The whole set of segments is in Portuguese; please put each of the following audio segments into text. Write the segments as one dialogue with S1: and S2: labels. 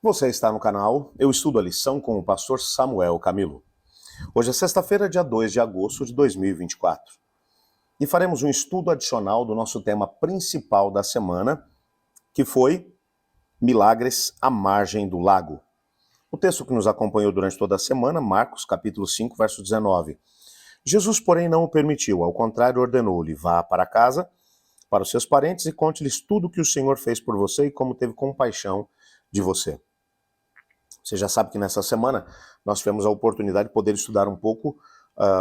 S1: Você está no canal Eu Estudo a Lição com o pastor Samuel Camilo. Hoje é sexta-feira, dia 2 de agosto de 2024. E faremos um estudo adicional do nosso tema principal da semana, que foi Milagres à margem do lago. O texto que nos acompanhou durante toda a semana, Marcos capítulo 5, verso 19. Jesus, porém, não o permitiu, ao contrário, ordenou-lhe: vá para casa, para os seus parentes e conte-lhes tudo o que o Senhor fez por você e como teve compaixão de você. Você já sabe que nessa semana nós tivemos a oportunidade de poder estudar um pouco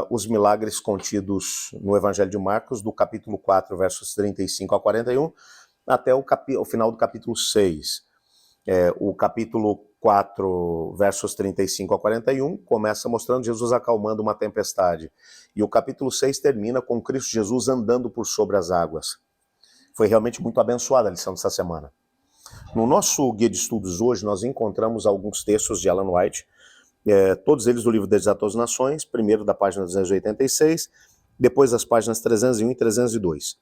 S1: os milagres contidos no Evangelho de Marcos, do capítulo 4, versos 35 a 41, até o final do capítulo 6. O capítulo 4, versos 35 a 41, começa mostrando Jesus acalmando uma tempestade. E o capítulo 6 termina com Cristo Jesus andando por sobre as águas. Foi realmente muito abençoada a lição dessa semana. No nosso guia de estudos hoje, nós encontramos alguns textos de Ellen White, todos eles do livro Desatou as Nações, primeiro da página 286, depois das páginas 301 e 302,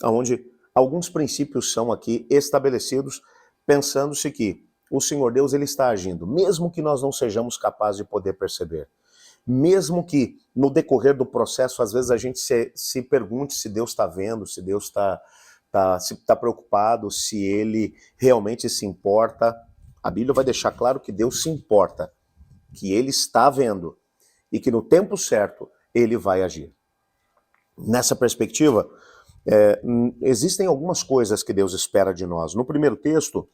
S1: onde alguns princípios são aqui estabelecidos, pensando-se que o Senhor Deus ele está agindo, mesmo que nós não sejamos capazes de poder perceber. Mesmo que no decorrer do processo, às vezes a gente se pergunte se Deus está vendo, se Deus está preocupado, se ele realmente se importa. A Bíblia vai deixar claro que Deus se importa, que ele está vendo e que no tempo certo ele vai agir. Nessa perspectiva, existem algumas coisas que Deus espera de nós. No primeiro texto,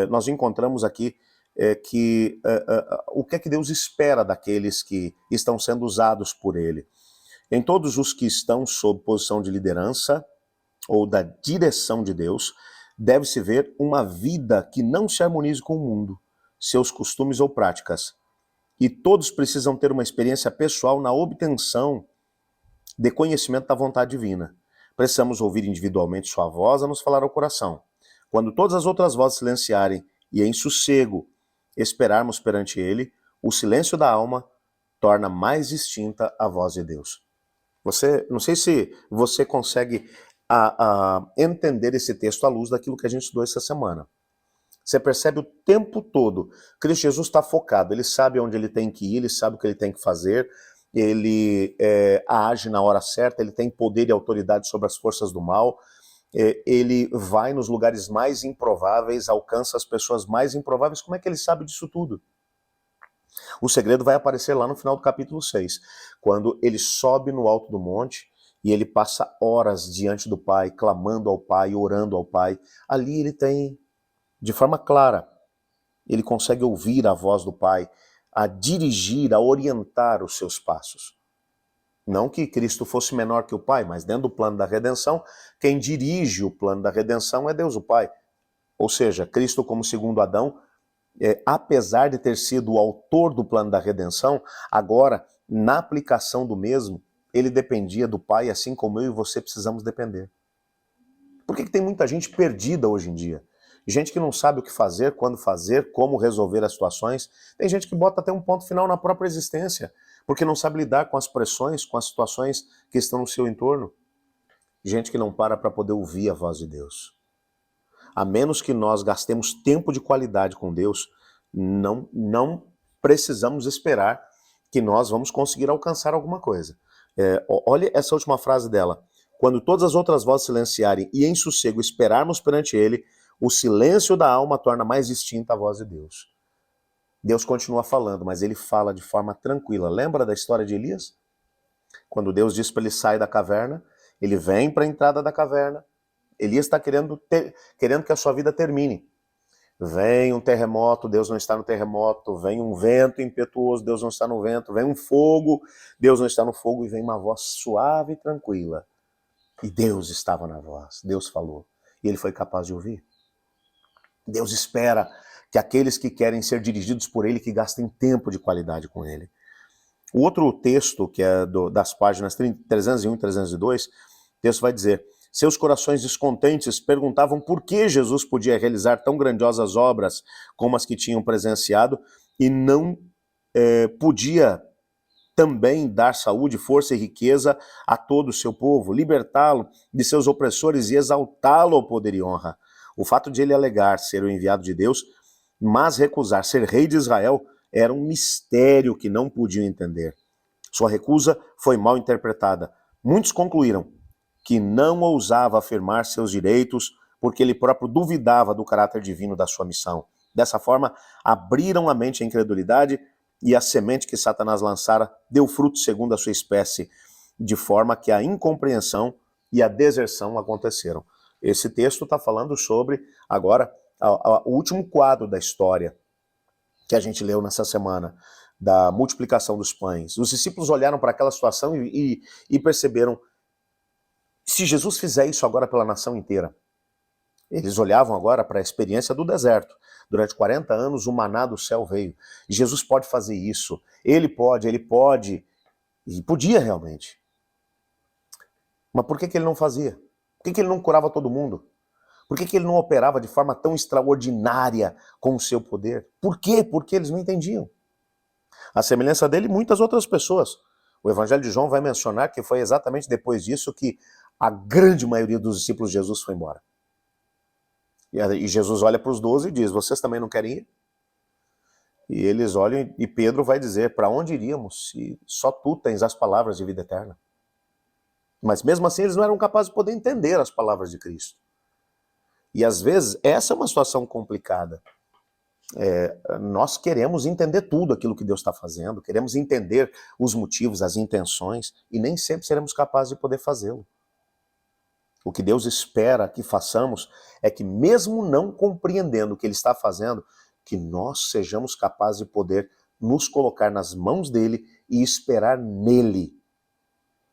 S1: nós encontramos aqui o que é que Deus espera daqueles que estão sendo usados por ele. Em todos os que estão sob posição de liderança ou da direção de Deus, deve-se ver uma vida que não se harmonize com o mundo, seus costumes ou práticas. E todos precisam ter uma experiência pessoal na obtenção de conhecimento da vontade divina. Precisamos ouvir individualmente sua voz a nos falar ao coração. Quando todas as outras vozes silenciarem e em sossego esperarmos perante ele, o silêncio da alma torna mais distinta a voz de Deus. Não sei se você consegue entender esse texto à luz daquilo que a gente estudou essa semana. Você percebe o tempo todo, Cristo Jesus está focado, ele sabe onde ele tem que ir, ele sabe o que ele tem que fazer, ele age na hora certa, ele tem poder e autoridade sobre as forças do mal, ele vai nos lugares mais improváveis, alcança as pessoas mais improváveis. Como é que ele sabe disso tudo? O segredo vai aparecer lá no final do capítulo 6, quando ele sobe no alto do monte e ele passa horas diante do Pai, clamando ao Pai, orando ao Pai. Ali ele tem, de forma clara, ele consegue ouvir a voz do Pai, a dirigir, a orientar os seus passos. Não que Cristo fosse menor que o Pai, mas dentro do plano da redenção, quem dirige o plano da redenção é Deus o Pai. Ou seja, Cristo como segundo Adão, apesar de ter sido o autor do plano da redenção, agora, na aplicação do mesmo, ele dependia do Pai, assim como eu e você precisamos depender. Por que tem muita gente perdida hoje em dia? Gente que não sabe o que fazer, quando fazer, como resolver as situações. Tem gente que bota até um ponto final na própria existência, porque não sabe lidar com as pressões, com as situações que estão no seu entorno. Gente que não para poder ouvir a voz de Deus. A menos que nós gastemos tempo de qualidade com Deus, não precisamos esperar que nós vamos conseguir alcançar alguma coisa. Olha essa última frase dela. Quando todas as outras vozes silenciarem e em sossego esperarmos perante ele, o silêncio da alma torna mais distinta a voz de Deus. Deus continua falando, mas ele fala de forma tranquila. Lembra da história de Elias? Quando Deus diz para ele sair da caverna, ele vem para a entrada da caverna. Elias está querendo que a sua vida termine. Vem um terremoto, Deus não está no terremoto. Vem um vento impetuoso, Deus não está no vento. Vem um fogo, Deus não está no fogo. E vem uma voz suave e tranquila. E Deus estava na voz, Deus falou. E ele foi capaz de ouvir. Deus espera que aqueles que querem ser dirigidos por ele, que gastem tempo de qualidade com ele. O outro texto, que é das páginas 301 e 302, o texto vai dizer: seus corações descontentes perguntavam por que Jesus podia realizar tão grandiosas obras como as que tinham presenciado e não podia também dar saúde, força e riqueza a todo o seu povo, libertá-lo de seus opressores e exaltá-lo ao poder e honra. O fato de ele alegar ser o enviado de Deus Mas recusar ser rei de Israel era um mistério que não podiam entender. Sua recusa foi mal interpretada. Muitos concluíram que não ousava afirmar seus direitos porque ele próprio duvidava do caráter divino da sua missão. Dessa forma, abriram a mente à incredulidade e a semente que Satanás lançara deu fruto segundo a sua espécie, de forma que a incompreensão e a deserção aconteceram. Esse texto está falando sobre, agora, o último quadro da história que a gente leu nessa semana, da multiplicação dos pães. Os discípulos olharam para aquela situação e perceberam, se Jesus fizer isso agora pela nação inteira, eles olhavam agora para a experiência do deserto. Durante 40 anos o maná do céu veio. E Jesus pode fazer isso. Ele pode, e podia realmente. Mas por que ele não fazia? Por que ele não curava todo mundo? Por que ele não operava de forma tão extraordinária com o seu poder? Por quê? Porque eles não entendiam. A semelhança dele, muitas outras pessoas. O Evangelho de João vai mencionar que foi exatamente depois disso que a grande maioria dos discípulos de Jesus foi embora. E Jesus olha para os 12 e diz, vocês também não querem ir? E eles olham e Pedro vai dizer, para onde iríamos se só tu tens as palavras de vida eterna? Mas mesmo assim eles não eram capazes de poder entender as palavras de Cristo. E às vezes essa é uma situação complicada. Nós queremos entender tudo aquilo que Deus está fazendo, queremos entender os motivos, as intenções, e nem sempre seremos capazes de poder fazê-lo. O que Deus espera que façamos é que, mesmo não compreendendo o que Ele está fazendo, que nós sejamos capazes de poder nos colocar nas mãos dEle e esperar nele.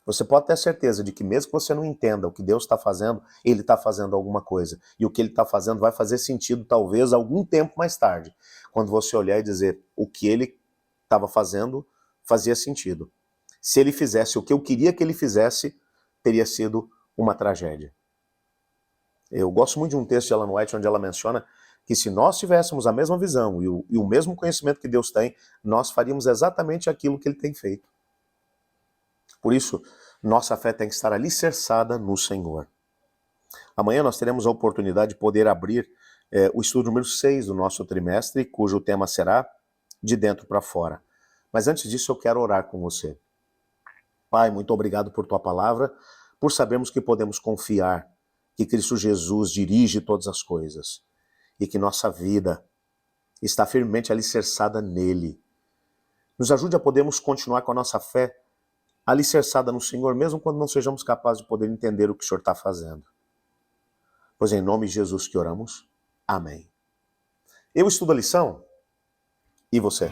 S1: Você pode ter certeza de que mesmo que você não entenda o que Deus está fazendo, Ele está fazendo alguma coisa. E o que Ele está fazendo vai fazer sentido talvez algum tempo mais tarde, quando você olhar e dizer o que Ele estava fazendo fazia sentido. Se Ele fizesse o que eu queria que Ele fizesse, teria sido uma tragédia. Eu gosto muito de um texto de Ellen White onde ela menciona que se nós tivéssemos a mesma visão e o mesmo conhecimento que Deus tem, nós faríamos exatamente aquilo que Ele tem feito. Por isso, nossa fé tem que estar alicerçada no Senhor. Amanhã nós teremos a oportunidade de poder abrir o estudo número 6 do nosso trimestre, cujo tema será de dentro para fora. Mas antes disso eu quero orar com você. Pai, muito obrigado por tua palavra, por sabermos que podemos confiar que Cristo Jesus dirige todas as coisas e que nossa vida está firmemente alicerçada nele. Nos ajude a podermos continuar com a nossa fé alicerçada no Senhor, mesmo quando não sejamos capazes de poder entender o que o Senhor está fazendo. Pois é em nome de Jesus que oramos. Amém. Eu estudo a lição e você?